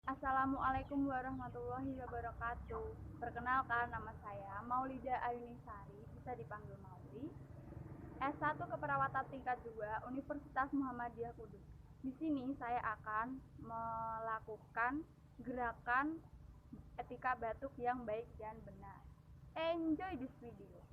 Assalamualaikum warahmatullahi wabarakatuh. Perkenalkan, nama saya Maulida Ayunisari, bisa dipanggil Mauli. S1 Keperawatan tingkat 2 Universitas Muhammadiyah Kudus. Di sini saya akan melakukan gerakan etika batuk yang baik dan benar. Enjoy this video.